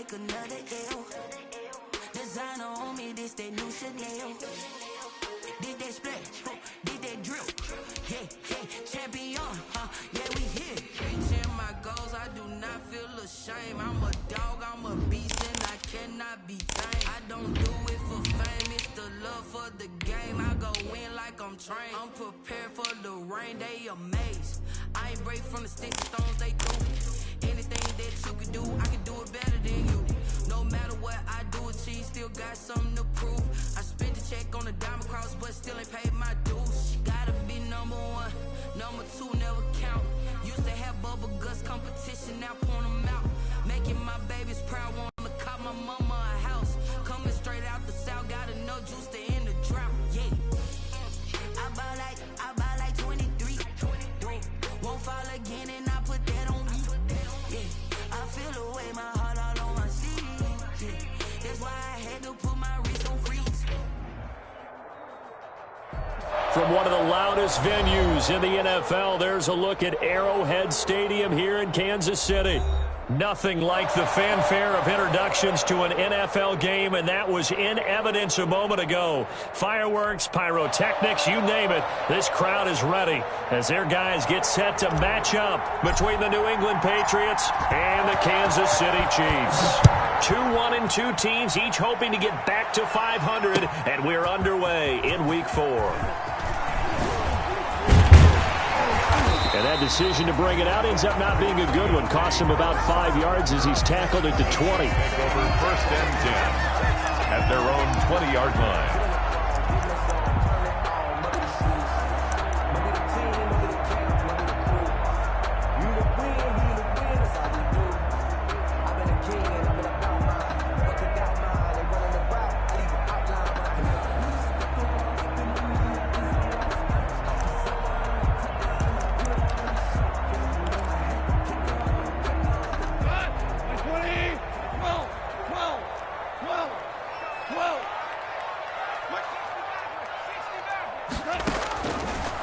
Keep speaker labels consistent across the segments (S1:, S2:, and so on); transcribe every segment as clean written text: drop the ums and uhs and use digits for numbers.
S1: take another L. Designer on me, this that new Chanel. Did that splash, did that drip. Yeah, champion, yeah, we here. Reaching my goals, I do not feel ashamed. I'm a dog, I'm a beast, and I cannot be tamed. I don't do it for fame, it's the love for the game. I go in like I'm trained. I'm prepared for the rain, they amazed. I ain't break from the sticks and stones they threw. Anything that you can do, I can do it better than you. No matter what I do, achieve, still got something to prove. I spent the check on the diamond cross, but still ain't paid my dues. Gotta be number one, number two never count. Used to have bubble guts competition, now point them out. Making my babies proud, wanna cop my mama a house. Coming straight out the south, got enough juice to end the drought. Yeah, I buy like 23. Won't fall again, and I put that on me. Yeah, I feel the way, my heart all on my sleeve. Yeah, that's why I had to put my wrist on freeze.
S2: From one of the loudest venues in the NFL, there's a look at Arrowhead Stadium here in Kansas City. Nothing like the fanfare of introductions to an NFL game, and that was in evidence a moment ago. Fireworks, pyrotechnics, you name it. This crowd is ready as their guys get set to match up between the New England Patriots and the Kansas City Chiefs. 2-1-2 teams, each hoping to get back to 500, and we're underway in Week 4. And that decision to bring it out ends up not being a good one. Costs him about 5 yards as he's tackled at the 20.
S3: Take over 1st and 10 at their own 20-yard line.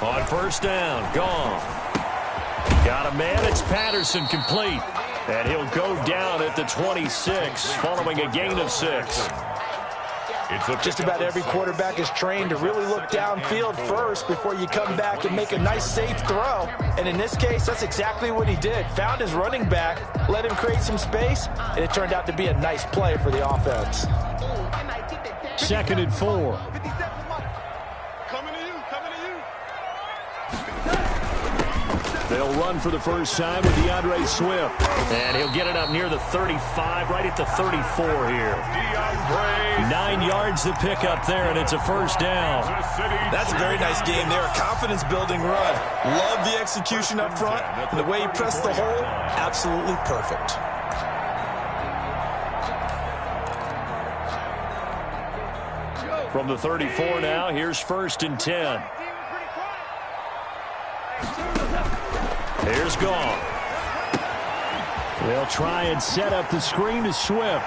S2: On 1st down, gone. Got a man, it's Patterson, complete. And he'll go down at the 26 following a gain of 6.
S4: Just about every quarterback is trained to really look downfield first before you come back and make a nice, safe throw. And in this case, that's exactly what he did. Found his running back, let him create some space, and it turned out to be a nice play for the offense.
S2: 2nd and 4. They'll run for the first time with DeAndre Swift. And he'll get it up near the 35, right at the 34 here. 9 yards to pick up there, and it's a 1st down.
S4: That's a very nice game there, a confidence-building run. Love the execution up front, and the way he pressed the hole, absolutely perfect.
S2: From the 34 now, here's 1st and 10. Here's Gone. They'll try and set up the screen to Swift.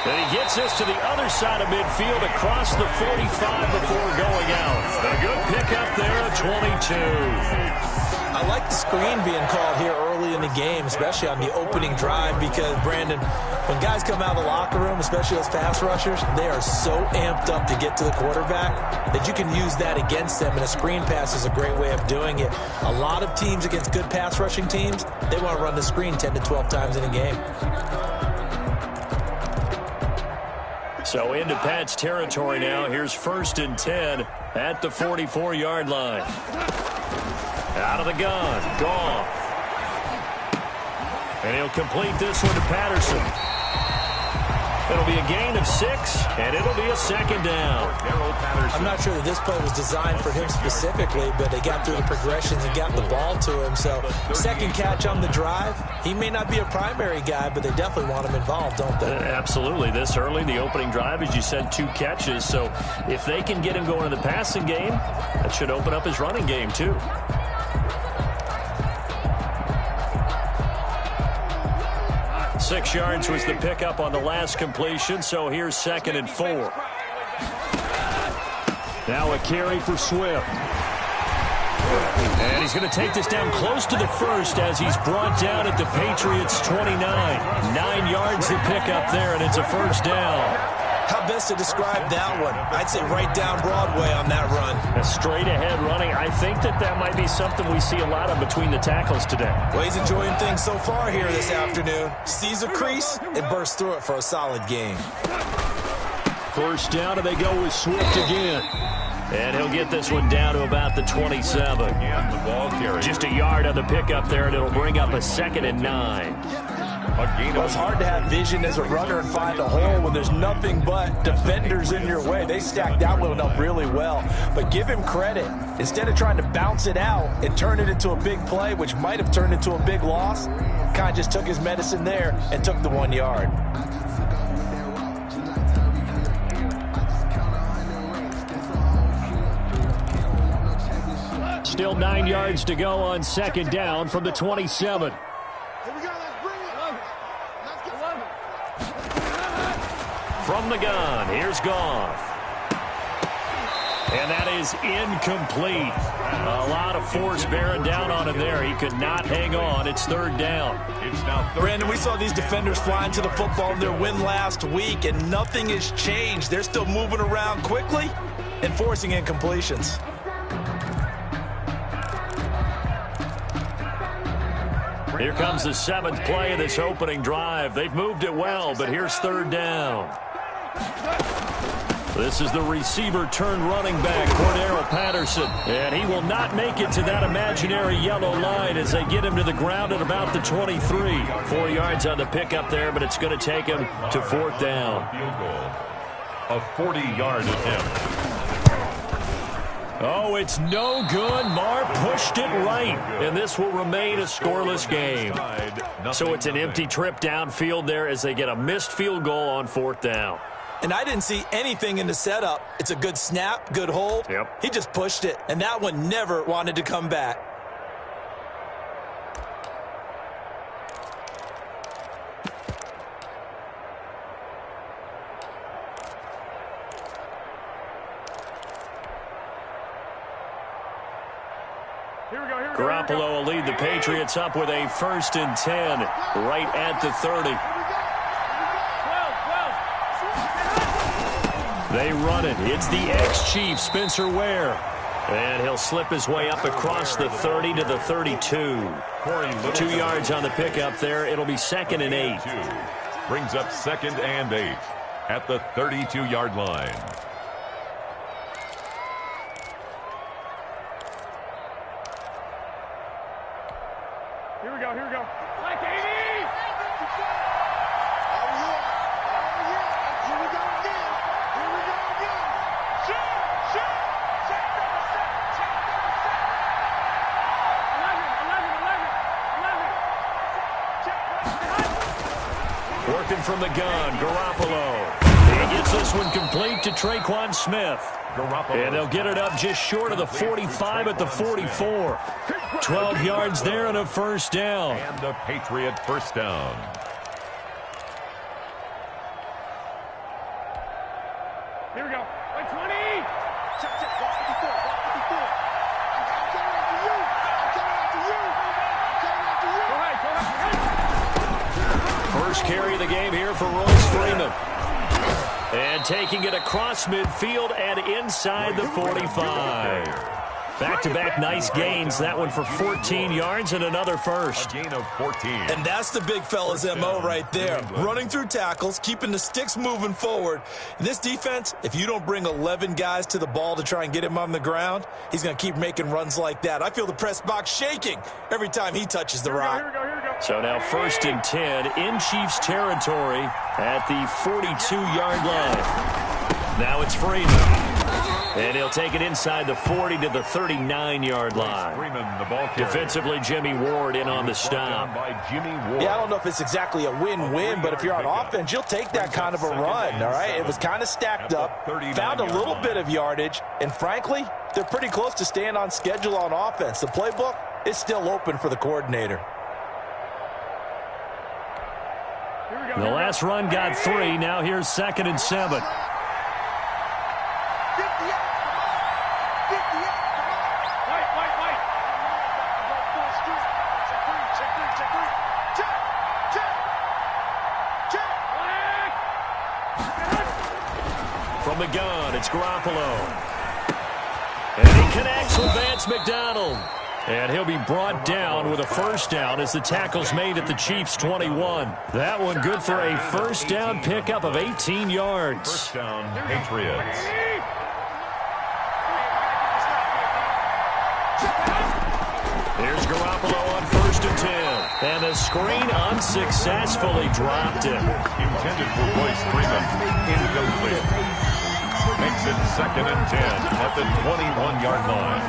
S2: And he gets this to the other side of midfield across the 45 before going out. A good pickup there at 22.
S4: I like the screen being called here early in the game, especially on the opening drive, because, Brandon, when guys come out of the locker room, especially those pass rushers, they are so amped up to get to the quarterback that you can use that against them, and a screen pass is a great way of doing it. A lot of teams against good pass rushing teams, they want to run the screen 10 to 12 times in a game.
S2: So into Pat's territory now. Here's 1st and 10 at the 44-yard line. Out of the gun, Goff. And he'll complete this one to Patterson. It'll be a gain of 6, and it'll be a 2nd down.
S4: I'm not sure that this play was designed for him specifically, but they got through the progressions and got the ball to him. So 2nd catch on the drive. He may not be a primary guy, but they definitely want him involved, don't they?
S2: Absolutely. This early, the opening drive, as you said, 2 catches. So if they can get him going in the passing game, that should open up his running game too. Six yards was the pickup on the last completion, so here's 2nd and 4. Now a carry for Swift. And he's going to take this down close to the first as he's brought down at the Patriots' 29. 9 yards to pick up there, and it's a first down.
S4: How best to describe that one? I'd say right down Broadway on that run.
S2: A straight-ahead running. I think that might be something we see a lot of between the tackles today.
S4: Well, he's enjoying things so far here this afternoon. Sees a crease and bursts through it for a solid game.
S2: First down, and they go with Swift again. And he'll get this one down to about the 27.
S3: Again, the ball carrier.
S2: Just a yard on the pickup there, and it'll bring up a 2nd and 9.
S4: Well, it's hard to have vision as a runner and find a hole when there's nothing but defenders in your way. They stacked that one up really well. But give him credit. Instead of trying to bounce it out and turn it into a big play, which might have turned into a big loss, kind of just took his medicine there and took the 1 yard.
S2: Still 9 yards to go on 2nd down from the 27. From the gun, here's Goff. And that is incomplete. A lot of force bearing down on him there. He could not hang on. It's 3rd down.
S4: Brandon, we saw these defenders flying to the football in their win last week, and nothing has changed. They're still moving around quickly and forcing incompletions.
S2: Here comes the 7th play of this opening drive. They've moved it well, but here's 3rd down. This is the receiver turned running back, Cordero Patterson. And he will not make it to that imaginary yellow line as they get him to the ground at about the 23. 4 yards on the pickup there, but it's going to take him to 4th down.
S3: Field goal. A 40-yard attempt.
S2: Oh, it's no good. Marr pushed it right, and this will remain a scoreless game. So it's an empty trip downfield there as they get a missed field goal on 4th down.
S4: And I didn't see anything in the setup. It's a good snap, good hold.
S2: Yep.
S4: He just pushed it, and that one never wanted to come back.
S2: Garoppolo will lead the Patriots up with a 1st and 10 right at the 30. They run it. It's the ex-Chief, Spencer Ware. And he'll slip his way up across the 30 to the 32. 2 yards on the pickup there. It'll be 2nd and 8.
S3: Brings up 2nd and 8 at the 32-yard line.
S5: Here we go. Like 80!
S2: Working from the gun, Garoppolo. He gets this one complete to Traquan Smith. And they'll get it up just short of the 45 at the 44. 12 yards there and a 1st down.
S3: And the Patriot 1st down.
S5: Here we go. Like 20! Check. Walk 54. Go ahead.
S2: First carry of the game here for Royce Freeman. And taking it across midfield and inside the 45. Back-to-back nice gains. That one for 14 yards and another first.
S3: A gain of 14.
S4: And that's the big fella's MO right there. Running through tackles, keeping the sticks moving forward. In this defense, if you don't bring 11 guys to the ball to try and get him on the ground, he's going to keep making runs like that. I feel the press box shaking every time he touches the rock.
S5: Here we go.
S2: So now 1st and 10 in Chiefs territory at the 42-yard line. Now it's Freeman. And he'll take it inside the 40 to the 39-yard line.
S3: Freeman, the ball carrier.
S2: Defensively, Jimmy Ward in on the stop.
S3: By Jimmy Ward.
S4: Yeah, I don't know if it's exactly a win-win, but if you're on offense, you'll take that kind of a run, all right? It was kind of stacked up, found a little bit of yardage, and frankly, they're pretty close to staying on schedule on offense. The playbook is still open for the coordinator.
S2: The last run got 3. Now here's 2nd and 7.
S5: White.
S2: From the gun, it's Garoppolo. And he connects with Vance McDonald. And he'll be brought down with a first down as the tackle's made at the Chiefs' 21. That one good for a first down pickup of 18 yards.
S3: First down, Patriots.
S2: Here's Garoppolo on 1st and 10. And the screen unsuccessfully dropped it.
S3: Intended for Royce Freeman. Incomplete. Makes it 2nd and 10 at the 21-yard line.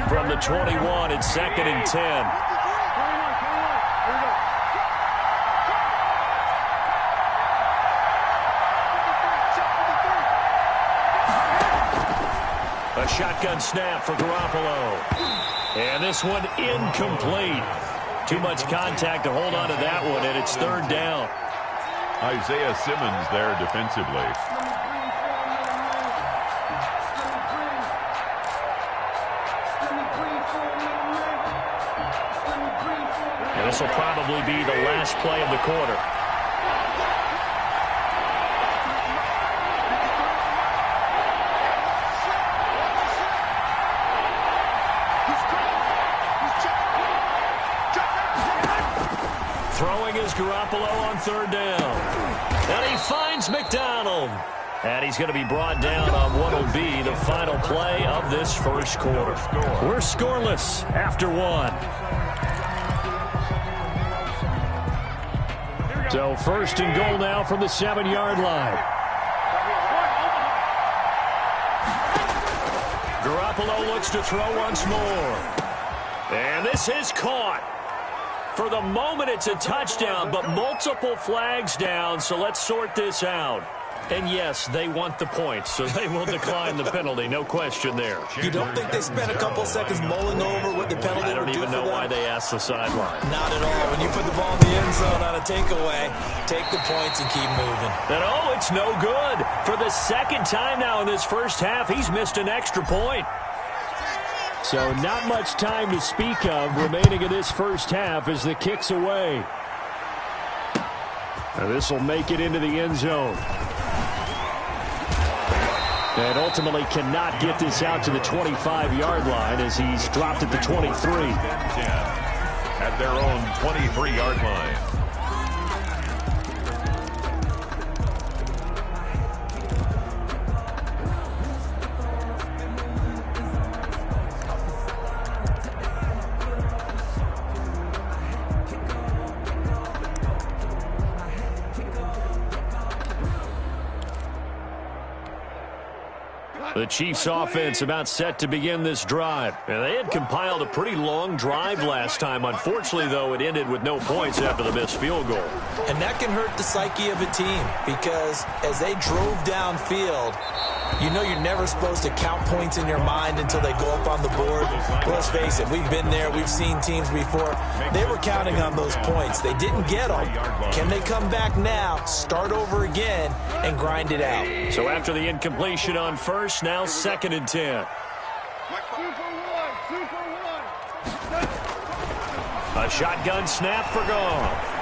S2: From the 21, it's 2nd and 10. A shotgun snap for Garoppolo. And this one incomplete. Too much contact to hold on to that one, and it's 3rd down.
S3: Isaiah Simmons there defensively.
S2: And this will probably be the last play of the quarter. Throwing is Garoppolo on 3rd down. And he finds McDonald. And he's going to be brought down on what will be the final play of this first quarter. We're scoreless after 1. So 1st and goal now from the 7-yard line. Garoppolo looks to throw once more. And this is caught. For the moment, it's a touchdown, but multiple flags down, so let's sort this out. And yes, they want the points, so they will decline the penalty, no question there.
S4: You don't think they spent a couple seconds mulling over what the penalty would do for them?
S2: I don't even know why they asked the sideline.
S4: Not at all. When you put the ball in the end zone on a takeaway, take the points and keep moving.
S2: And oh, it's no good. For the 2nd time now in this first half, he's missed an extra point. So not much time to speak of remaining in this first half as the kick's away. And this will make it into the end zone. And ultimately cannot get this out to the 25-yard line as he's dropped at the 23.
S3: At their own 23-yard line.
S2: The Chiefs offense about set to begin this drive. And they had compiled a pretty long drive last time. Unfortunately, though, it ended with no points after the missed field goal.
S4: And that can hurt the psyche of a team because as they drove downfield, you know you're never supposed to count points in your mind until they go up on the board. Let's face it, we've been there. We've seen teams before. They were counting on those points. They didn't get them. Can they come back now, start over again, and grind it out?
S2: So after the incompletion on 1st, now 2nd and 10. A shotgun snap for Goff.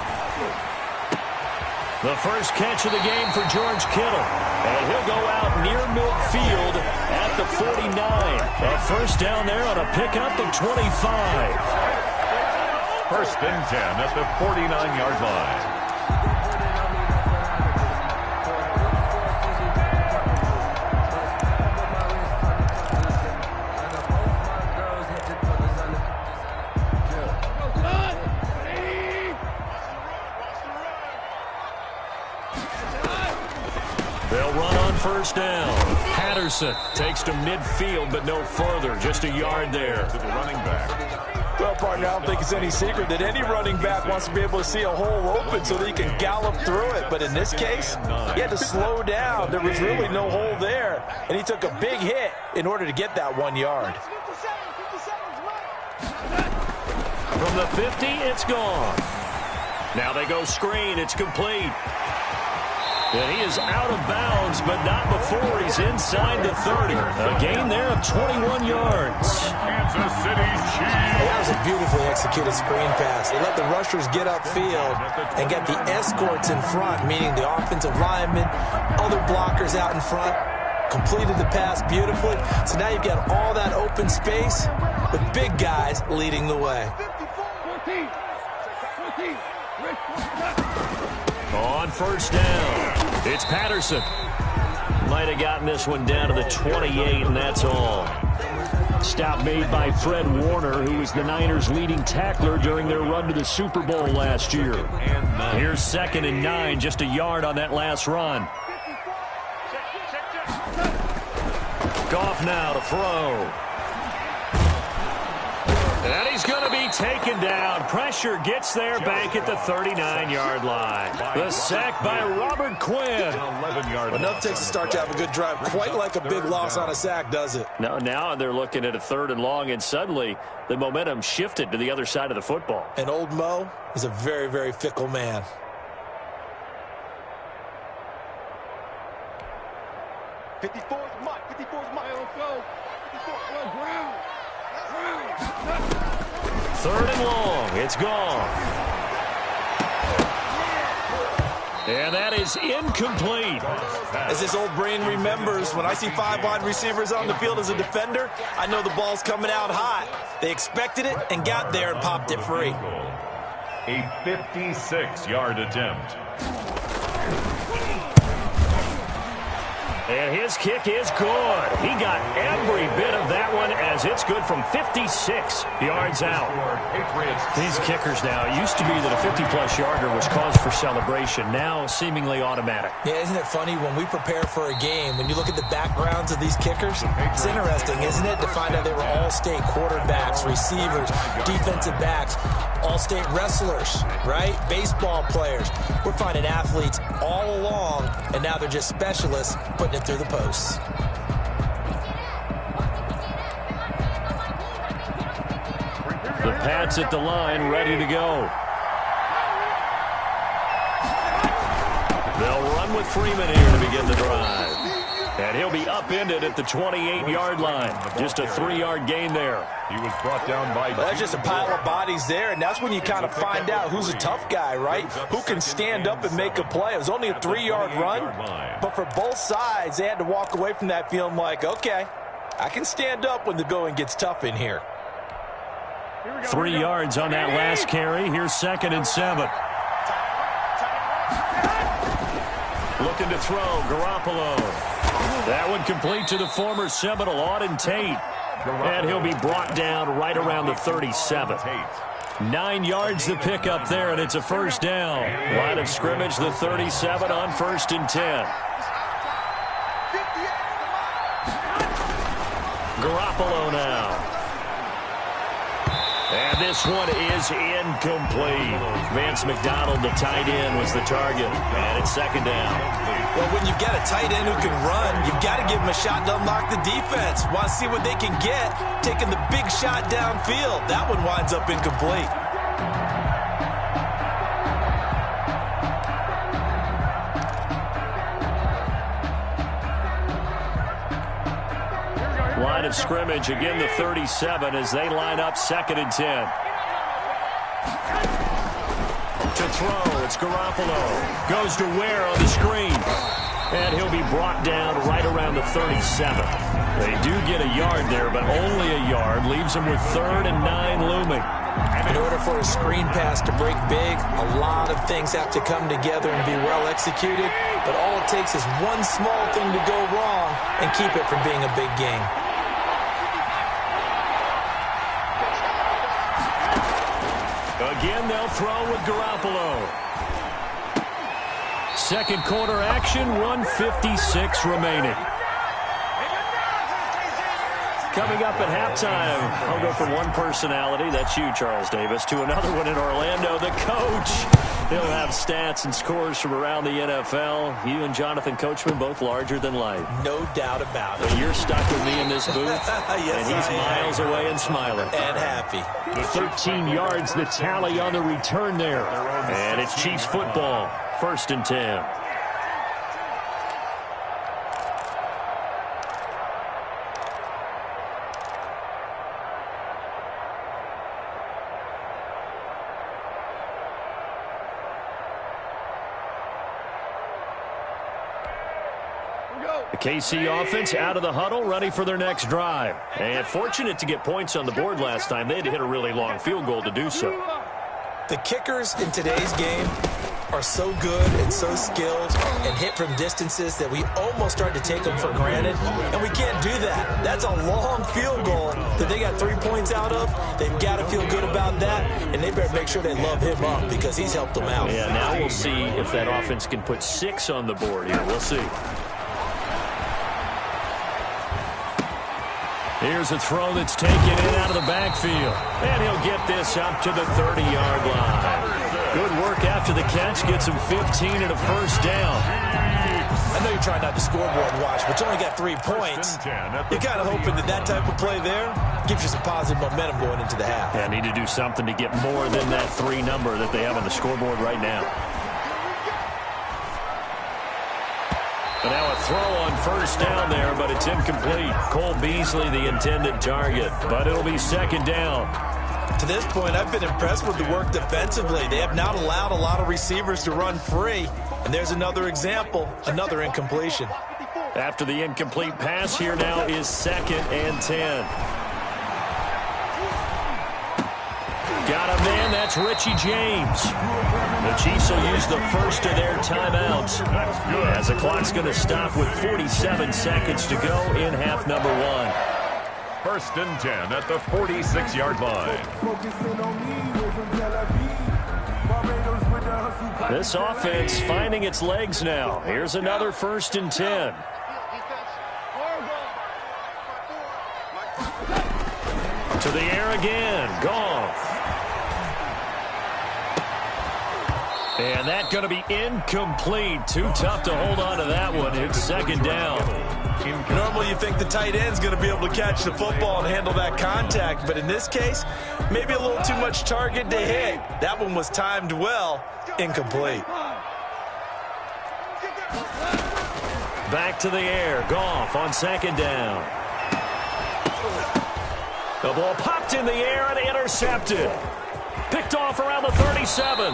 S2: The first catch of the game for George Kittle. And he'll go out near midfield at the 49. A first down there on a pickup of 25.
S3: 1st and 10 at the 49-yard line.
S2: They'll run on 1st down. Patterson takes to midfield, but no further. Just a yard there.
S3: To the running back.
S6: Well, partner, I don't think it's any secret that any running back wants to be able to see a hole open so that he can gallop through it. But in this case, he had to slow down. There was really no hole there, and he took a big hit in order to get that 1 yard.
S2: From the 50, it's gone. Now they go screen. It's complete. And he is out of bounds, but not before he's inside the 30. A gain there of 21 yards.
S3: Kansas City Chiefs.
S4: That was a beautifully executed screen pass. They let the rushers get upfield and get the escorts in front, meaning the offensive linemen, other blockers out in front. Completed the pass beautifully. So now you've got all that open space with big guys leading the way.
S2: On first down, it's Patterson. Might have gotten this one down to the 28, and that's all. Stop made by Fred Warner, who was the Niners' leading tackler during their run to the Super Bowl last year. Here's 2nd and 9, just a yard on that last run. Goff now to throw. And he's going to be taken down. Pressure gets there back at the 39-yard line. The sack by Robert Quinn.
S4: Enough takes to start to have a good drive. Quite like a big loss on a sack, does it?
S2: Now they're looking at a 3rd and long, and suddenly the momentum shifted to the other side of the football.
S4: And old Mo is a very, very fickle man.
S5: Let's go. 54,
S2: 3rd and long. It's gone. And that is incomplete.
S4: As his old brain remembers, when I see 5 wide receivers on the field as a defender, I know the ball's coming out hot. They expected it and got there and popped it free.
S3: A 56-yard attempt.
S2: And his kick is good. He got every bit of that one as it's good from 56 yards out. These kickers now, it used to be that a 50-plus yarder was cause for celebration. Now seemingly automatic.
S4: Yeah, isn't it funny when we prepare for a game, when you look at the backgrounds of these kickers, it's interesting, isn't it, to find out they were all-state quarterbacks, receivers, defensive backs, all-state wrestlers, right? Baseball players. We're finding athletes all along, and now they're just specialists putting it through the posts.
S2: The Pats at the line, ready to go. They'll run with Freeman here to begin the drive. And he'll be upended at the 28-yard line. Just a 3-yard gain there.
S3: He was brought down by...
S4: Well, that's just a pile of bodies there, and that's when you kind of find out who's a tough guy, right? Who can stand up and make a play. It was only a 3-yard run, but for both sides, they had to walk away from that feeling like, okay, I can stand up when the going gets tough in here.
S2: 3 yards on that last carry. Here's 2nd and 7. Looking to throw, Garoppolo. That one complete to the former Seminole, Auden Tate. And he'll be brought down right around the 37. 9 yards to pick up there, and it's a first down. Line of scrimmage, the 37 on 1st and 10. Garoppolo now. And this one is incomplete. Vance McDonald, the tight end, was the target. And it's 2nd down.
S4: Well, when you've got a tight end who can run, you've got to give him a shot to unlock the defense. Want to see what they can get, taking the big shot downfield. That one winds up incomplete.
S2: Line of scrimmage, again the 37 as they line up 2nd and 10. To throw, it's Garoppolo. Goes to Ware on the screen. And he'll be brought down right around the 37. They do get a yard there, but only a yard. Leaves them with 3rd and 9 looming.
S4: In order for a screen pass to break big, a lot of things have to come together and be well executed. But all it takes is one small thing to go wrong and keep it from being a big game.
S2: Again, they'll throw with Garoppolo. 2nd quarter action, 1:56 remaining. Coming up at halftime, I'll go from one personality, that's you, Charles Davis, to another one in Orlando, the coach. He'll have stats and scores from around the NFL. You and Jonathan Coachman, both larger than life.
S4: No doubt about it.
S2: But you're stuck with me in this booth,
S4: Yes,
S2: and he's miles away and smiling.
S4: And happy.
S2: 13 yards, the tally on the return there. And it's Chiefs football, 1st and 10. The KC offense out of the huddle, ready for their next drive. And fortunate to get points on the board last time. They had to hit a really long field goal to do so.
S4: The kickers in today's game are so good and so skilled and hit from distances that we almost start to take them for granted, and we can't do that. That's a long field goal that they got 3 points out of. They've got to feel good about that, and they better make sure they love him up because he's helped them out.
S2: Yeah, now we'll see if that offense can put 6 on the board here. We'll see. Here's a throw that's taken in out of the backfield. And he'll get this up to the 30-yard line. Good work after the catch. Gets him 15 and a first down.
S4: I know you're trying not to scoreboard watch, but you only got 3 points. You're kind of hoping that type of play there gives you some positive momentum going into the half.
S2: Yeah, need to do something to get more than that 3 number that they have on the scoreboard right now. But now a throw on first down there, but it's incomplete. Cole Beasley, the intended target, but it'll be second down.
S4: To this point, I've been impressed with the work defensively. They have not allowed a lot of receivers to run free. And there's another example, another incompletion.
S2: After the incomplete pass, here now is 2nd and 10. Got a man, that's Richie James. The Chiefs will use the first of their timeouts as the clock's going to stop with 47 seconds to go in half number 1.
S3: 1st and 10 at the 46-yard line.
S2: This offense finding its legs now. Here's another 1st and 10. To the air again. Goff. And that's going to be incomplete. Too tough to hold on to that one. It's second down.
S4: Normally you think the tight end's going to be able to catch the football and handle that contact, but in this case, maybe a little too much target to hit. That one was timed well. Incomplete.
S2: Back to the air. Goff on second down. The ball popped in the air and intercepted. Picked off around the 37.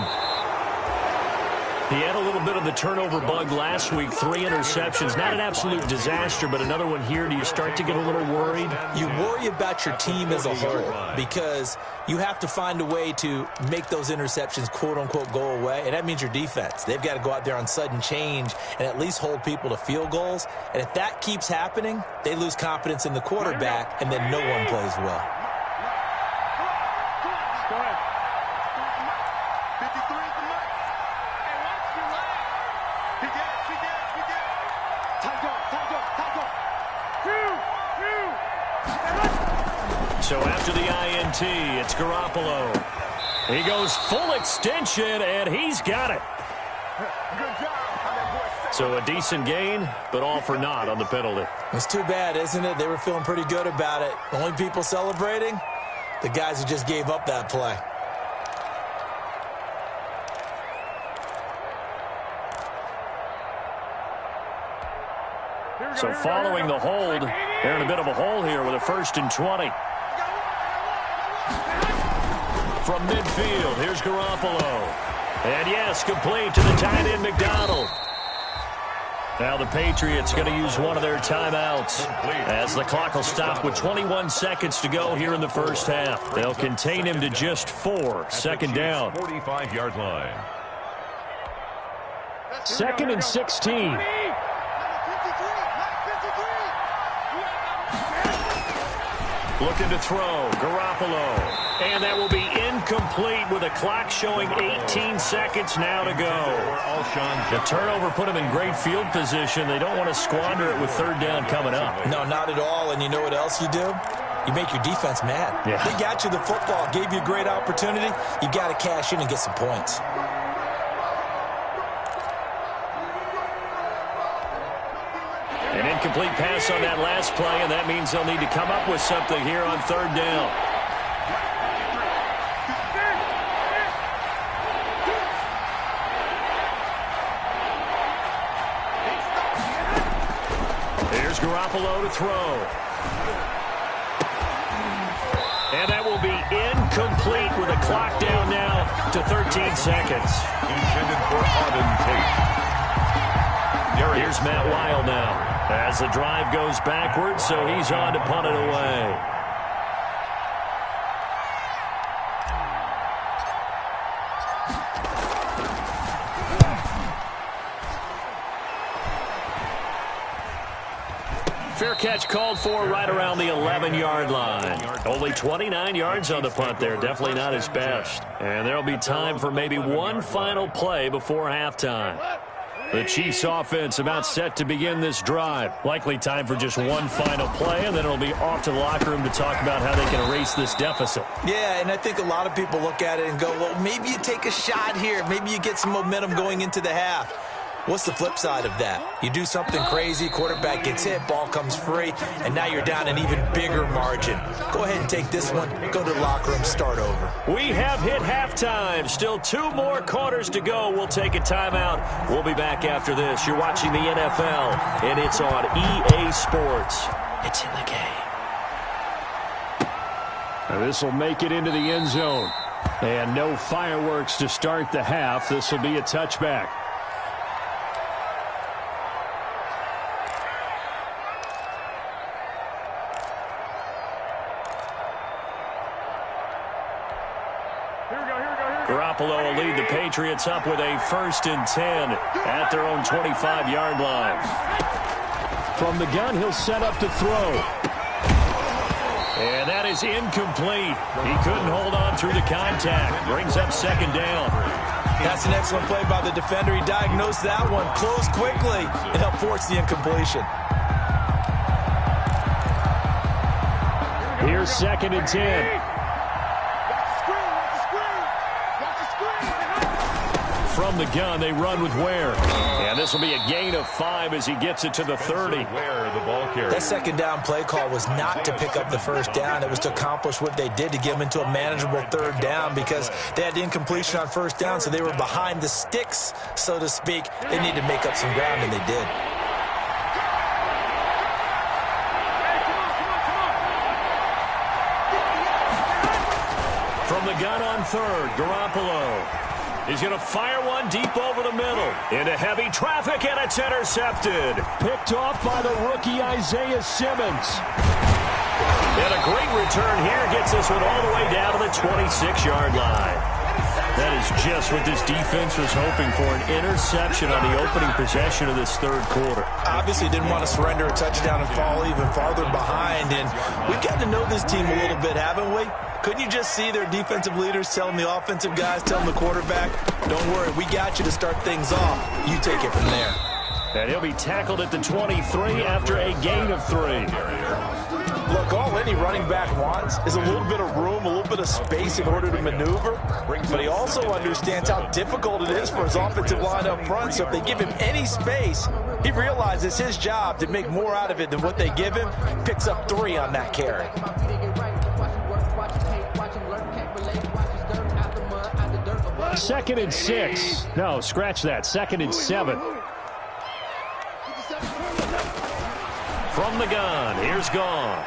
S2: He had a little bit of the turnover bug last week, 3 interceptions. Not an absolute disaster, but another one here. Do you start to get a little worried?
S4: You worry about your team as a whole because you have to find a way to make those interceptions, quote-unquote, go away, and that means your defense. They've got to go out there on sudden change and at least hold people to field goals. And if that keeps happening, they lose confidence in the quarterback, and then no one plays well.
S2: So after the INT, it's Garoppolo. He goes full extension, and he's got it. So a decent gain, but all for naught on the penalty.
S4: It's too bad, isn't it? They were feeling pretty good about it. The only people celebrating, the guys who just gave up that play.
S2: So following the hold, they're in a bit of a hole here with a 1st and 20. From midfield, here's Garoppolo. And yes, complete to the tight end, McDonald. Now the Patriots going to use one of their timeouts as the clock will stop with 21 seconds to go here in the first half. They'll contain him to just 4. Second down.
S3: 45-yard line.
S2: 2nd and 16. Looking to throw, Garoppolo. And that will be incomplete with a clock showing 18 seconds now to go. The turnover put them in great field position. They don't want to squander it with 3rd down coming up.
S4: No, not at all. And you know what else you do? You make your defense mad.
S2: Yeah.
S4: They got you the football, gave you a great opportunity. You got to cash in and get some points.
S2: An incomplete pass on that last play, and that means they'll need to come up with something here on 3rd down. Here's Garoppolo to throw. And that will be incomplete with a clock down now to 13 seconds.
S3: Intended for Auden Tate.
S2: Here's Matt Weil now as the drive goes backwards, so he's on to punt it away. Fair catch called for right around the 11-yard line. Only 29 yards on the punt there. Definitely not his best. And there'll be time for maybe one final play before halftime. The Chiefs offense about set to begin this drive. Likely time for just one final play, and then it'll be off to the locker room to talk about how they can erase this deficit.
S4: Yeah, and I think a lot of people look at it and go, well, maybe you take a shot here. Maybe you get some momentum going into the half. What's the flip side of that? You do something crazy, quarterback gets hit, ball comes free, and now you're down an even bigger margin. Go ahead and take this one, go to the locker room, start over.
S2: We have hit halftime. Still 2 more quarters to go. We'll take a timeout. We'll be back after this. You're watching the NFL, and it's on EA Sports. It's in the game. This will make it into the end zone. And no fireworks to start the half. This will be a touchback. Garoppolo will lead the Patriots up with a 1st and 10 at their own 25-yard line. From the gun, he'll set up to throw. And that is incomplete. He couldn't hold on through the contact. Brings up 2nd down.
S4: That's an excellent play by the defender. He diagnosed that one, closed quickly, and helped force the incompletion.
S2: Here's 2nd and 10. From the gun, they run with Ware. And this will be a gain of 5 as he gets it to the 30.
S4: That 2nd down play call was not to pick up the 1st down. It was to accomplish what they did to get them into a manageable 3rd down because they had incompletion on 1st down, so they were behind the sticks, so to speak. They needed to make up some ground, and they did.
S2: From the gun on 3rd, Garoppolo. He's going to fire one deep over the middle. Into heavy traffic, and it's intercepted. Picked off by the rookie Isaiah Simmons. And a great return here gets this one all the way down to the 26-yard line. That is just what this defense was hoping for, an interception on the opening possession of this 3rd quarter.
S4: Obviously didn't want to surrender a touchdown and fall even farther behind, and we've gotten to know this team a little bit, haven't we? Couldn't you just see their defensive leaders telling the offensive guys, telling the quarterback, don't worry, we got you to start things off. You take it from there.
S2: And he'll be tackled at the 23 after a gain of 3.
S6: Look, all any running back wants is a little bit of room, a little bit of space in order to maneuver. But he also understands how difficult it is for his offensive line up front. So if they give him any space, he realizes his job to make more out of it than what they give him. Picks up 3 on that carry.
S2: 2nd and 6. No, scratch that. 2nd and 7. From the gun, here's Goff.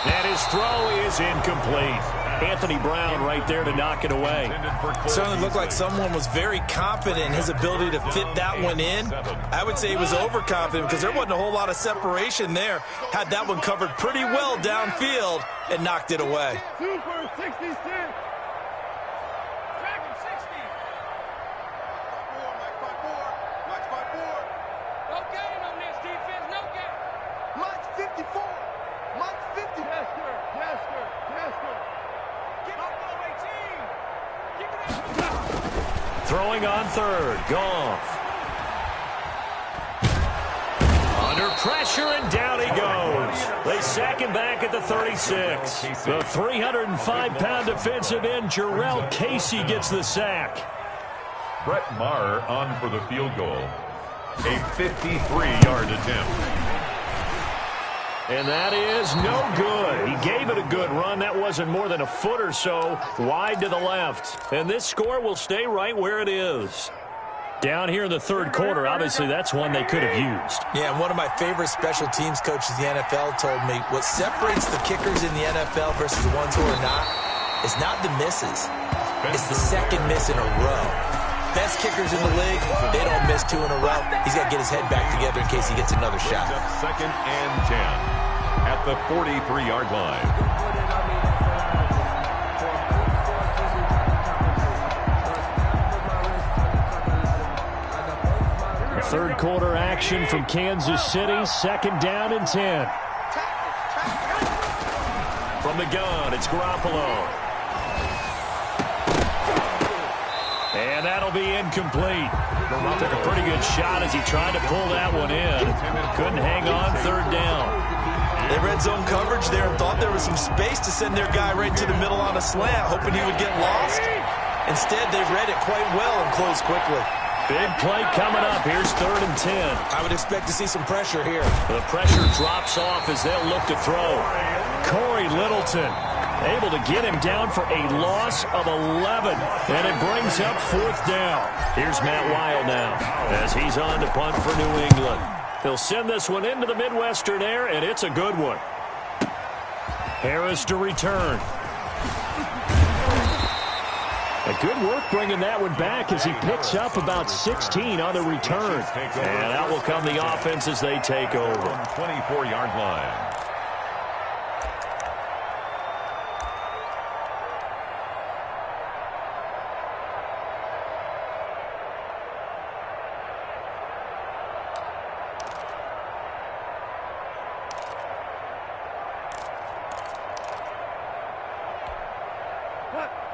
S2: And his throw is incomplete. Anthony Brown right there to knock it away.
S4: Certainly looked like someone was very confident in his ability to fit that one in. I would say he was overconfident because there wasn't a whole lot of separation there. Had that one covered pretty well downfield and knocked it away.
S5: Super 66.
S2: Throwing on 3rd, Goff. Under pressure, and down he goes. They sack him back at the 36. The 305-pound defensive end, Jarrell Casey, gets the sack.
S3: Brett Maher on for the field goal. A 53-yard attempt.
S2: And that is no good. He gave it a good run. That wasn't more than a foot or so wide to the left. And this score will stay right where it is. Down here in the 3rd quarter, obviously that's one they could have used.
S4: Yeah, and one of my favorite special teams coaches in the NFL told me what separates the kickers in the NFL versus the ones who are not is not the misses. It's the 2nd miss in a row. best kickers in the league, they don't miss 2 in a row. He's got to get his head back together in case he gets another shot.
S3: Second and 10 at the 43-yard line.
S2: Third quarter action from Kansas City. Second down and 10. From the gun, it's Garoppolo. And that'll be incomplete. Took a pretty good shot as he tried to pull that one in. Couldn't hang on. Third down.
S4: They red zone coverage there and thought there was some space to send their guy right to the middle on a slant, hoping he would get lost. Instead, they read it quite well and closed quickly.
S2: Big play coming up. Here's 3rd and 10.
S4: I would expect to see some pressure here.
S2: The pressure drops off as they'll look to throw. Corey Littleton able to get him down for a loss of 11. And it brings up 4th down. Here's Matt Weil now as he's on to punt for New England. He'll send this one into the Midwestern air, and it's a good one. Harris to return. A good work bringing that one back as he picks up about 16 on the return. And out will come the offense as they take over.
S3: 24-yard line.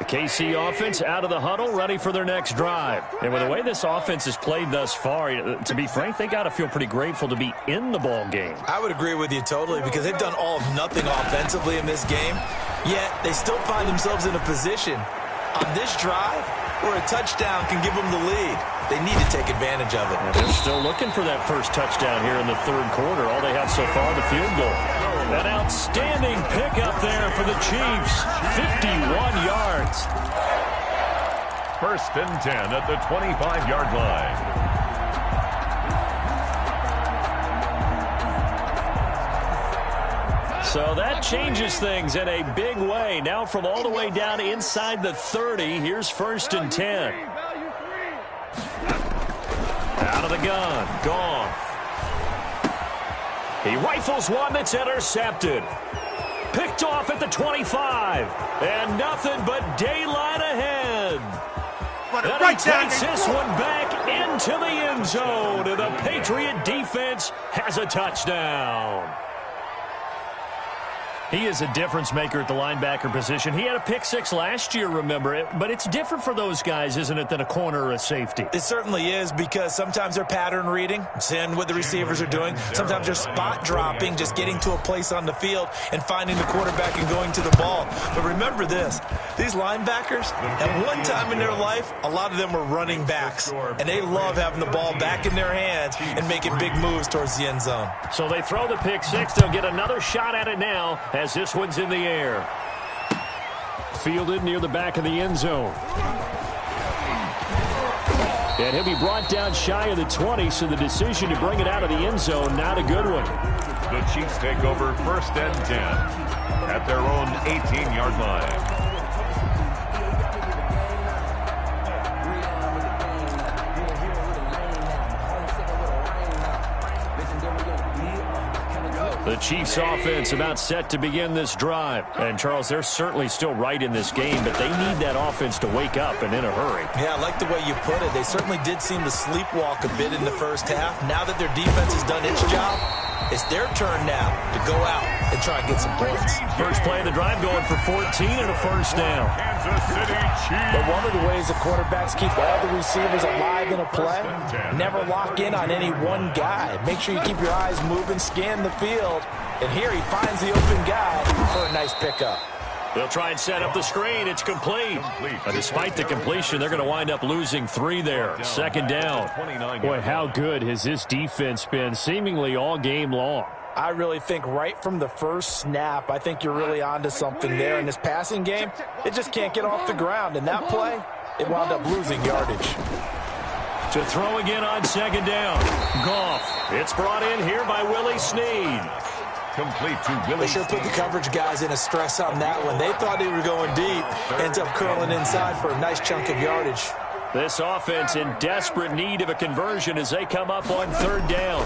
S2: KC offense out of the huddle, ready for their next drive. And with the way this offense has played thus far, to be frank, they got to feel pretty grateful to be in the ball game.
S4: I would agree with you totally because they've done all of nothing offensively in this game, yet they still find themselves in a position on this drive where a touchdown can give them the lead. They need to take advantage of it.
S2: And they're still looking for that first touchdown here in the 3rd quarter. All they have so far, the field goal. An outstanding pickup there for the Chiefs. 51 yards.
S3: 1st and 10 at the 25-yard line.
S2: So that changes things in a big way. Now from all the way down inside the 30, here's 1st and 10. Out of the gun, Goff. He rifles one that's intercepted. Picked off at the 25. And nothing but daylight ahead. And he takes this one back into the end zone. And the Patriot defense has a touchdown. He is a difference maker at the linebacker position. He had a pick 6 last year, remember it. But it's different for those guys, isn't it, than a corner or a safety?
S4: It certainly is because sometimes they're pattern reading, seeing what the receivers are doing. Sometimes they're spot dropping, just getting to a place on the field and finding the quarterback and going to the ball. But remember this, these linebackers, at one time in their life, a lot of them were running backs. And they love having the ball back in their hands and making big moves towards the end zone.
S2: So they throw the pick 6. They'll get another shot at it now as this one's in the air. Fielded near the back of the end zone. And he'll be brought down shy of the 20, so the decision to bring it out of the end zone, not a good one.
S3: The Chiefs take over 1st and 10 at their own 18-yard line.
S2: The Chiefs offense about set to begin this drive. And, Charles, they're certainly still right in this game, but they need that offense to wake up and in a hurry.
S4: Yeah, I like the way you put it. They certainly did seem to sleepwalk a bit in the first half. Now that their defense has done its job, it's their turn now to go out and try and get some points.
S2: First play of the drive going for 14 and a 1st down.
S3: Kansas City Chiefs.
S7: But one of the ways that quarterbacks keep all the receivers alive in a play, never lock in on any one guy. Make sure you keep your eyes moving, scan the field. And here he finds the open guy for a nice pickup.
S2: They'll try and set up the screen. It's complete. Despite the completion, they're going to wind up losing 3 there. 2nd down. Boy, how good has this defense been seemingly all game long?
S7: I really think right from the first snap, I think you're really onto something there. In this passing game, it just can't get off the ground. In that play, it wound up losing yardage.
S2: To throw again on 2nd down. Goff. It's brought in here by Willie Snead.
S3: Complete to Willie.
S4: They sure put the coverage guys in a stress on that one. They thought they were going deep. Ends up curling inside for a nice chunk of yardage.
S2: This offense in desperate need of a conversion as they come up on third down.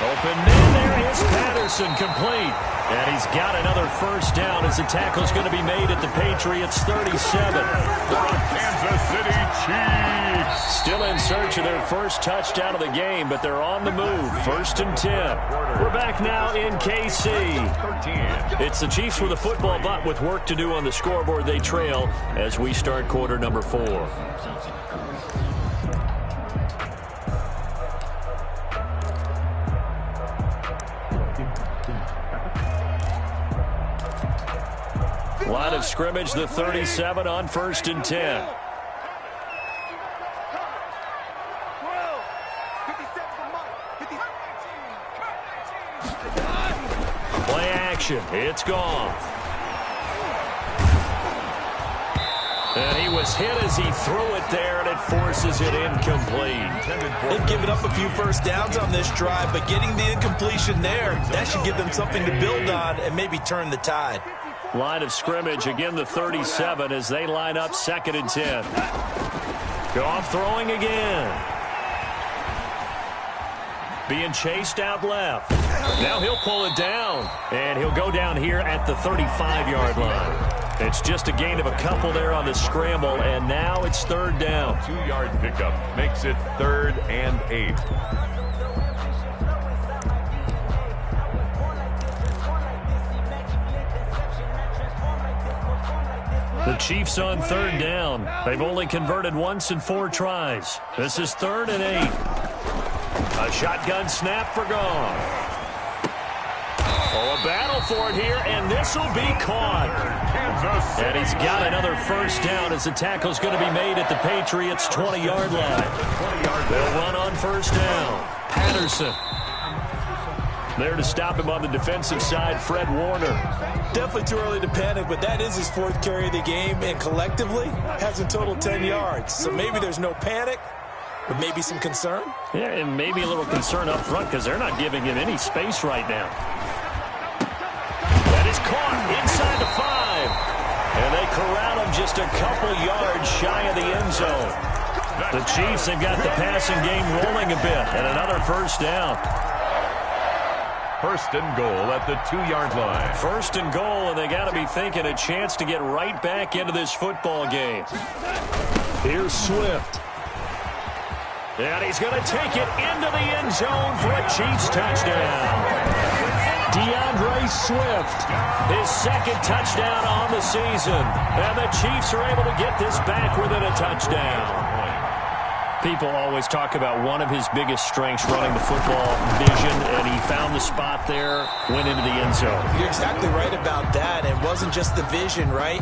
S2: Open man, there is Patterson, complete. And he's got another first down as the tackle's going to be made at the Patriots' 37.
S3: Kansas City Chiefs.
S2: Still in search of their first touchdown of the game, but they're on the move. 1st and 10. We're back now in KC. It's the Chiefs with a football, but with work to do on the scoreboard, they trail as we start quarter number 4. Line of scrimmage, the 37 on 1st and 10. Play action. It's gone. And he was hit as he threw it there, and it forces it incomplete.
S4: They've given up a few first downs on this drive, but getting the incompletion there, that should give them something to build on and maybe turn the tide.
S2: Line of scrimmage, again the 37 as they line up 2nd and 10. Goff throwing again. Being chased out left. Now he'll pull it down, and he'll go down here at the 35-yard line. It's just a gain of a couple there on the scramble, and now it's 3rd down.
S3: 2-yard pickup makes it 3rd and 8.
S2: The Chiefs on 3rd down. They've only converted once in 4 tries. This is 3rd and 8. A shotgun snap for Goff. Oh, a battle for it here, and this will be caught. And he's got another first down as the tackle's going to be made at the Patriots' 20-yard line. They'll run on 1st down. Patterson. There to stop him on the defensive side, Fred Warner.
S4: Definitely too early to panic, but that is his 4th carry of the game, and collectively has a total 10 yards. So maybe there's no panic, but maybe some concern.
S2: Yeah, and maybe a little concern up front because they're not giving him any space right now. That is caught inside the 5. And they corral him just a couple yards shy of the end zone. The Chiefs have got the passing game rolling a bit, and another first down.
S3: 1st and goal at the 2-yard line.
S2: 1st and goal, and they got to be thinking a chance to get right back into this football game. Here's Swift. And he's going to take it into the end zone for a Chiefs touchdown. DeAndre Swift, his 2nd touchdown on the season. And the Chiefs are able to get this back within a touchdown. People always talk about one of his biggest strengths, running the football, vision, and he found the spot there, went into the end zone.
S4: You're exactly right about that. It wasn't just the vision, right?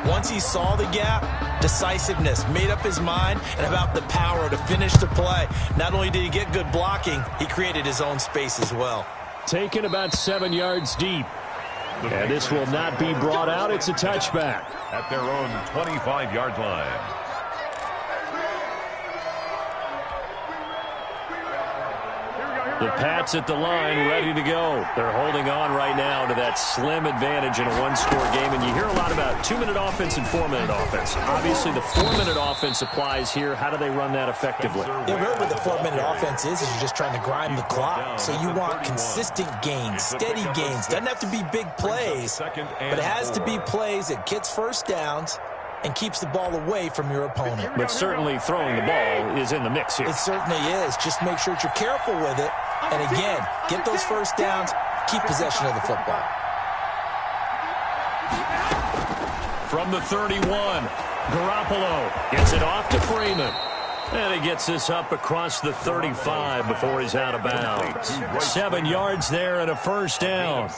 S4: Once he saw the gap, decisiveness, made up his mind, and about the power to finish the play. Not only did he get good blocking, he created his own space as well.
S2: Taken about 7 yards deep. And this will not be brought out. It's a touchback.
S3: At their own 25-yard line.
S2: The Pats at the line, ready to go. They're holding on right now to that slim advantage in a one-score game. And you hear a lot about 2-minute offense and 4-minute offense. Obviously, the 4-minute offense applies here. How do they run that effectively?
S4: Yeah, really what the 4-minute offense is you're just trying to grind the clock. So you want consistent gains, steady gains. Doesn't have to be big plays, but it has to be plays that gets first downs and keeps the ball away from your opponent.
S2: But certainly throwing the ball is in the mix here.
S4: It certainly is. Just make sure that you're careful with it. And again, get those first downs, keep possession of the football.
S2: From the 31, Garoppolo gets it off to Freeman. And he gets this up across the 35 before he's out of bounds. 7 yards there and a first down.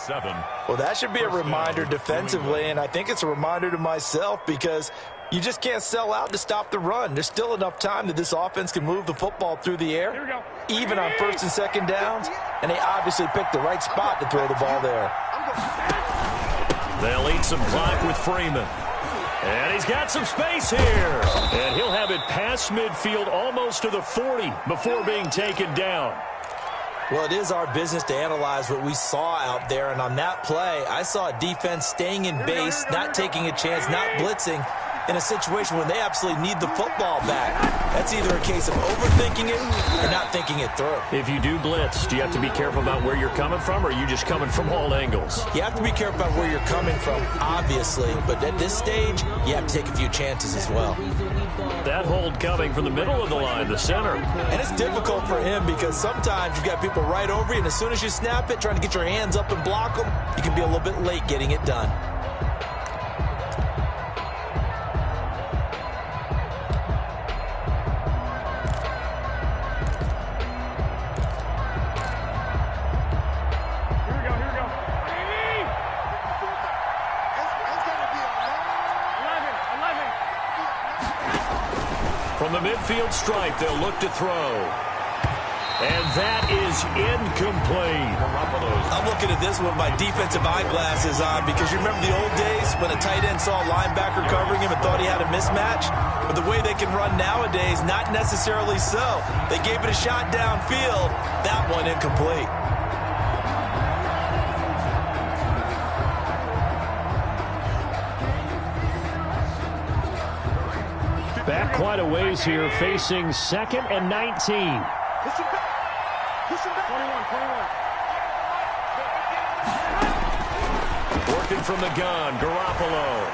S4: Well, that should be a reminder defensively, and I think it's a reminder to myself because you just can't sell out to stop the run. There's still enough time that this offense can move the football through the air, even on 1st and 2nd downs, and they obviously picked the right spot to throw the ball there.
S2: They'll eat some clock with Freeman. And he's got some space here. And he'll have it past midfield almost to the 40 before being taken down.
S4: Well, it is our business to analyze what we saw out there. And on that play, I saw a defense staying in base, not taking a chance, not blitzing, in a situation when they absolutely need the football back. That's either a case of overthinking it or not thinking it through.
S2: If you do blitz, do you have to be careful about where you're coming from, or are you just coming from all angles?
S4: You have to be careful about where you're coming from, obviously, but at this stage, you have to take a few chances as well.
S2: That hold coming from the middle of the line, the center.
S4: And it's difficult for him because sometimes you've got people right over you, and as soon as you snap it, trying to get your hands up and block them, you can be a little bit late getting it done.
S2: From the midfield stripe, they'll look to throw. And that is incomplete.
S4: I'm looking at this with my defensive eyeglasses on because you remember the old days when a tight end saw a linebacker covering him and thought he had a mismatch? But the way they can run nowadays, not necessarily so. They gave it a shot downfield. That one incomplete.
S2: Back quite a ways here, facing 2nd and 19.
S5: Push him back. 21.
S2: Working from the gun, Garoppolo.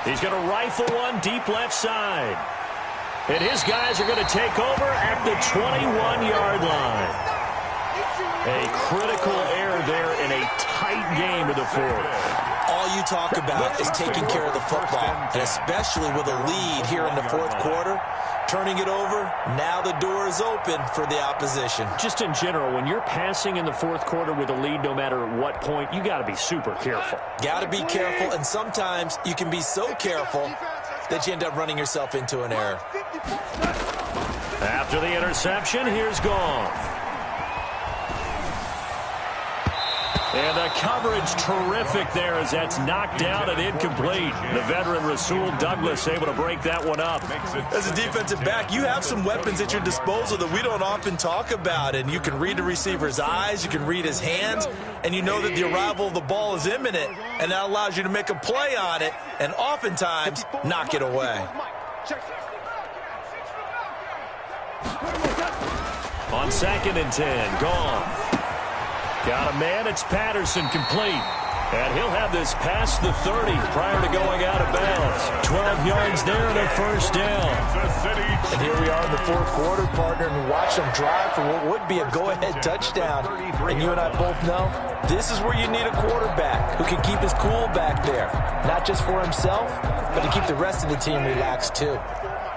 S2: He's going to rifle one deep left side. And his guys are going to take over at the 21-yard line. A critical error there in a tight game to the fourth.
S4: All you talk about is taking care of the football, and especially with a lead here in the fourth quarter, turning it over, now the door is open for the opposition.
S2: Just in general, when you're passing in the fourth quarter with a lead, no matter what point, you got to be super careful.
S4: Got to be careful, and sometimes you can be so careful that you end up running yourself into an error.
S2: After the interception, here's Goff. And the coverage terrific there as that's knocked down and incomplete. The veteran Rasul Douglas able to break that one up.
S4: As a defensive back, you have some weapons at your disposal that we don't often talk about. And you can read the receiver's eyes, you can read his hands, and you know that the arrival of the ball is imminent. And that allows you to make a play on it and oftentimes knock it away.
S2: On 2nd and 10, Goff. Got a man, it's Patterson, complete. And he'll have this past the 30 prior to going out of bounds. 12 yards there and a first down.
S7: And here we are in the fourth quarter, partner, and watch them drive for what would be a go-ahead touchdown. And you and I both know this is where you need a quarterback who can keep his cool back there. Not just for himself, but to keep the rest of the team relaxed too.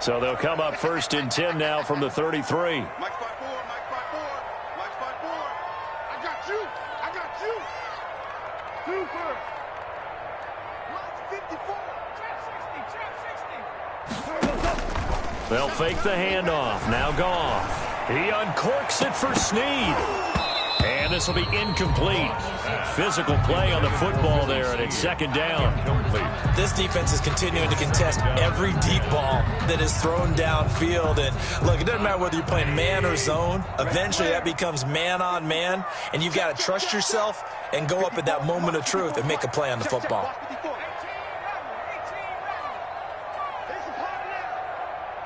S2: So they'll come up 1st and 10 now from the 33. They'll fake the handoff. Now Goff. He uncorks it for Snead. And this will be incomplete. Physical play on the football there, and it's 2nd down.
S4: This defense is continuing to contest every deep ball that is thrown downfield. And look, it doesn't matter whether you're playing man or zone. Eventually that becomes man on man, and you've got to trust yourself and go up at that moment of truth and make a play on the football.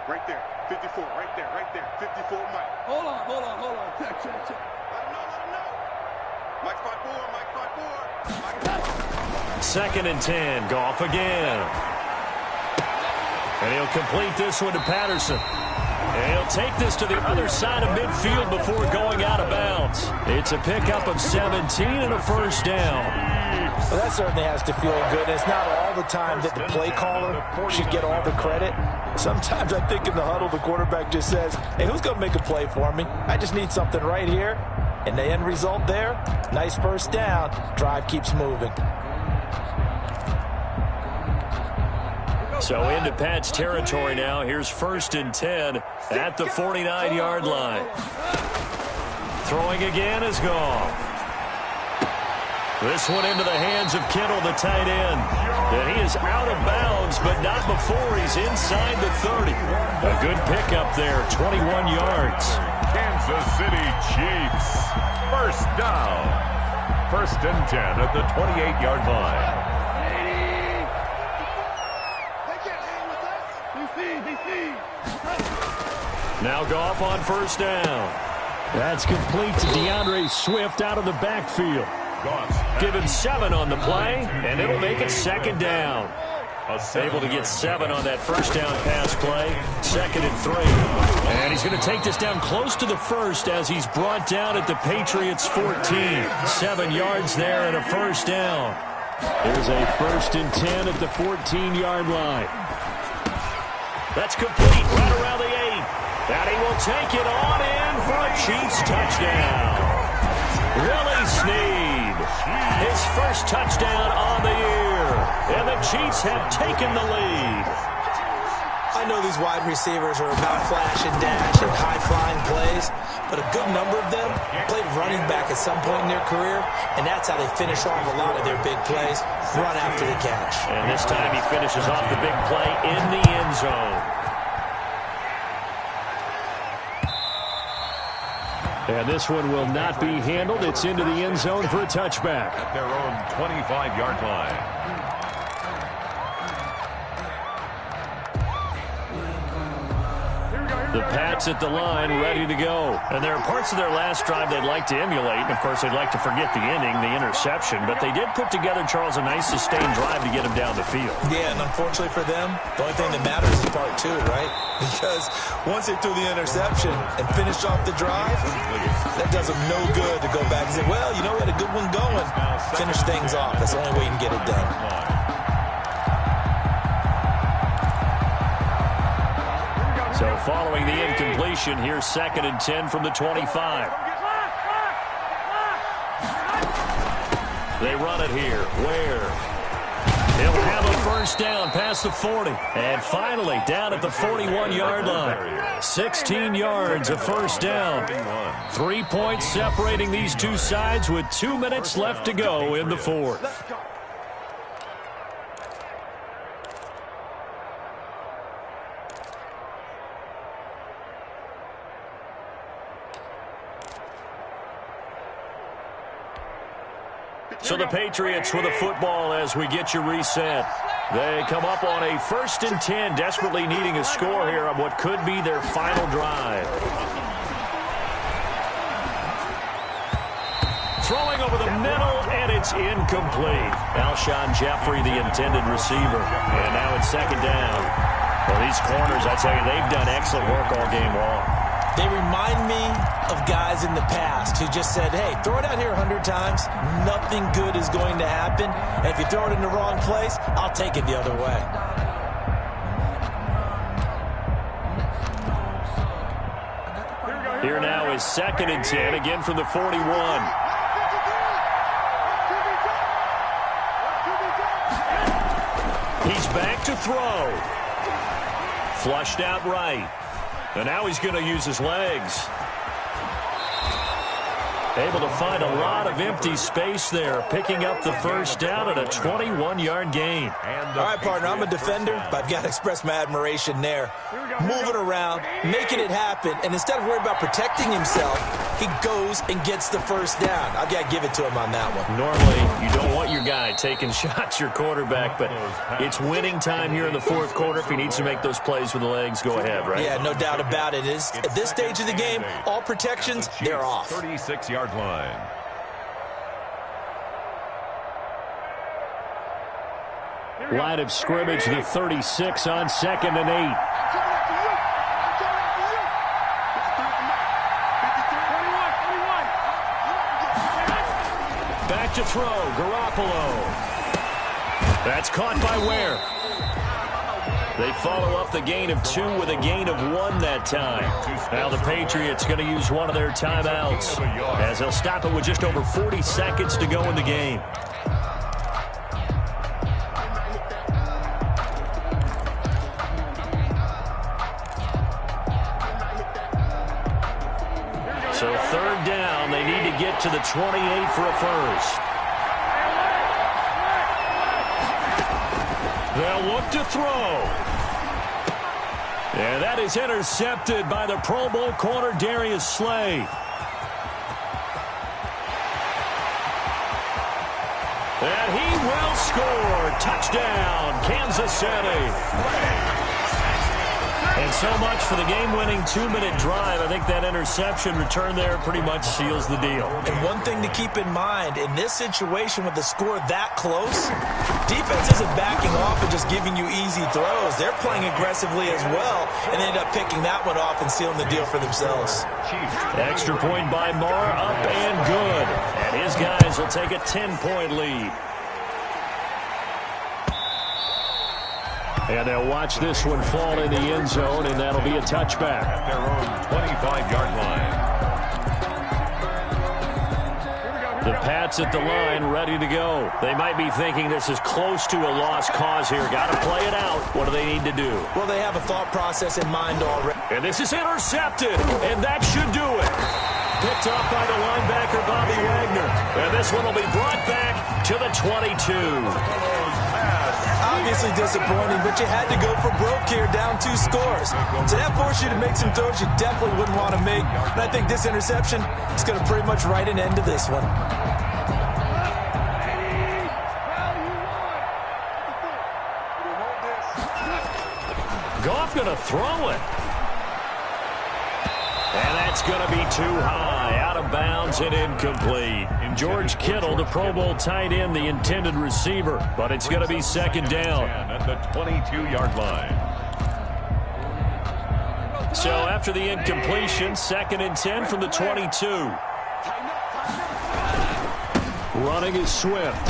S5: Right there, 54, right there, 54, Mike. Hold on. Check. Let him know. Mike 5-4.
S2: 2nd and 10, Goff again. And he'll complete this one to Patterson. And he'll take this to the other side of midfield before going out of bounds. It's a pickup of 17 and a first down.
S7: Well, that certainly has to feel good. It's not all the time that the play caller should get all the credit. Sometimes I think in the huddle, the quarterback just says, hey, who's going to make a play for me? I just need something right here. And the end result there, nice first down. Drive keeps moving.
S2: So into Pat's territory now. Here's 1st and 10 at the 49-yard line. Throwing again is Goff. This one into the hands of Kittle, the tight end. And he is out of bounds, but not before he's inside the 30. A good pickup there, 21 yards.
S3: Kansas City Chiefs. First down. 1st and 10 at the 28-yard line.
S2: Now Goff on first down. That's complete to DeAndre Swift out of the backfield. Give him 7 on the play, and it'll make it second down. Able to get 7 on that first down pass play. 2nd and 3. And he's going to take this down close to the first as he's brought down at the Patriots 14. 7 yards there and a first down. There's a 1st and 10 at the 14-yard line. That's complete right around the 8. And he will take it on in for a Chiefs touchdown. Willie Snead, his first touchdown on the year. And the Chiefs have taken the lead.
S4: I know these wide receivers are about flash and dash and high-flying plays, but a good number of them played running back at some point in their career, and that's how they finish off a lot of their big plays, run after the catch.
S2: And this time he finishes off the big play in the end zone. And this one will not be handled. It's into the end zone for a touchback.
S3: At their own 25-yard line.
S2: The Pats at the line, ready to go. And there are parts of their last drive they'd like to emulate. And, of course, they'd like to forget the ending, the interception. But they did put together, Charles, a nice sustained drive to get him down the field.
S4: Yeah, and unfortunately for them, the only thing that matters is part 2, right? Because once they threw the interception and finished off the drive, that does them no good to go back and say, well, you know, we had a good one going. Finish things off. That's the only way you can get it done.
S2: So following the incompletion, here's 2nd and 10 from the 25. They run it here. Where? He'll have a first down past the 40. And finally, down at the 41-yard line. 16 yards, a first down. 3 points separating these two sides with 2 minutes left to go in the fourth. So the Patriots with a football as we get you reset. They come up on a 1st and 10, desperately needing a score here on what could be their final drive. Throwing over the middle, and it's incomplete. Alshon Jeffrey, the intended receiver. And now it's 2nd down. Well, these corners, I tell you, they've done excellent work all game long.
S4: They remind me of guys in the past who just said, hey, throw it out here 100 times. Nothing good is going to happen. And if you throw it in the wrong place, I'll take it the other way.
S2: Here now is 2nd and 10, again from the 41. He's back to throw. Flushed out right. And now he's going to use his legs. Able to find a lot of empty space there, picking up the first down at a 21-yard gain.
S4: All right, partner, I'm a defender, but I've got to express my admiration there. Moving around, making it happen, and instead of worrying about protecting himself, he goes and gets the first down. I've got to give it to him on that one.
S2: Normally, you don't want your guy taking shots, your quarterback, but it's winning time here in the fourth quarter. If he needs to make those plays with the legs, go ahead, right?
S4: Yeah, no doubt about it. At this stage of the game, all protections, they're off.
S3: 36-yard line.
S2: Line of scrimmage, the 36 on 2nd and 8. Back to throw, Garoppolo. That's caught by Ware. They follow up the gain of 2 with a gain of 1 that time. Now the Patriots going to use one of their timeouts as they'll stop it with just over 40 seconds to go in the game. So 3rd down, they need to get to the 28 for a first. They'll look to throw. And that is intercepted by the Pro Bowl corner, Darius Slay. And he will score. Touchdown, Kansas City. And so much for the game-winning 2-minute drive. I think that interception return there pretty much seals the deal.
S4: And one thing to keep in mind, in this situation with the score that close, defense isn't backing off and just giving you easy throws. They're playing aggressively as well, and they end up picking that one off and sealing the deal for themselves.
S2: Extra point by Marr, up and good. And his guys will take a 10-point lead. And they'll watch this one fall in the end zone, and that'll be a touchback.
S3: At their own 25-yard line.
S2: The Pats at the line, ready to go. They might be thinking this is close to a lost cause here. Got to play it out. What do they need to do?
S4: Well, they have a thought process in mind already.
S2: And this is intercepted, and that should do it. Picked off by the linebacker, Bobby Wagner. And this one will be brought back to the 22.
S4: Obviously disappointing, but you had to go for broke here, down 2 scores. So that forced you to make some throws you definitely wouldn't want to make. And I think this interception is going to pretty much write an end to this one.
S2: Goff going to throw it. And that's going to be too high, out of bounds and incomplete. George Kittle, the Pro Bowl tight end, the intended receiver, but it's going to be second down.
S3: At the 22-yard line.
S2: So after the incompletion, 2nd and 10 from the 22. Running is Swift.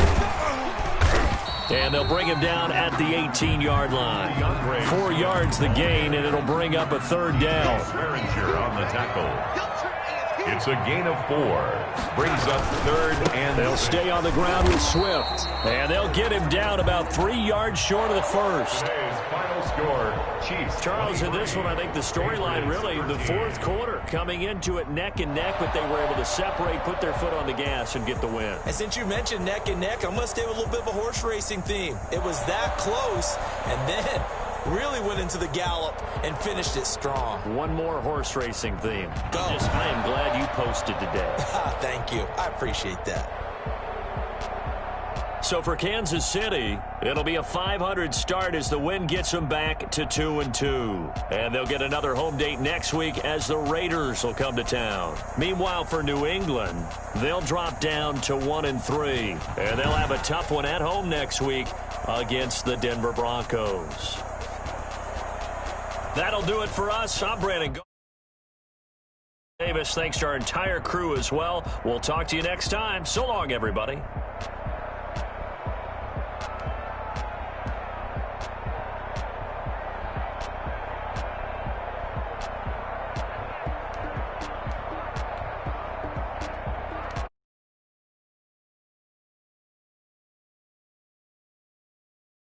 S2: And they'll bring him down at the 18-yard line. 4 yards the gain, and it'll bring up a 3rd down.
S3: Swearinger on the tackle. It's a gain of 4. Brings up 3rd and
S2: they'll stay on the ground with Swift. And they'll get him down about 3 yards short of the first.
S3: Today's final score, Chiefs.
S2: Charles, in this one, I think the storyline really, the 4th quarter, coming into it neck and neck, but they were able to separate, put their foot on the gas, and get the win.
S4: And since you mentioned neck and neck, I'm going to stay with a little bit of a horse racing theme. It was that close, and then really went into the gallop and finished it strong.
S2: One more horse racing theme.
S4: Go.
S2: I am glad you posted today.
S4: Thank you. I appreciate that.
S2: So for Kansas City, it'll be a 500 start as the win gets them back to 2-2. And they'll get another home date next week as the Raiders will come to town. Meanwhile, for New England, they'll drop down to 1-3. And they'll have a tough one at home next week against the Denver Broncos. That'll do it for us. I'm Brandon Davis. Thanks to our entire crew as well. We'll talk to you next time. So long, everybody.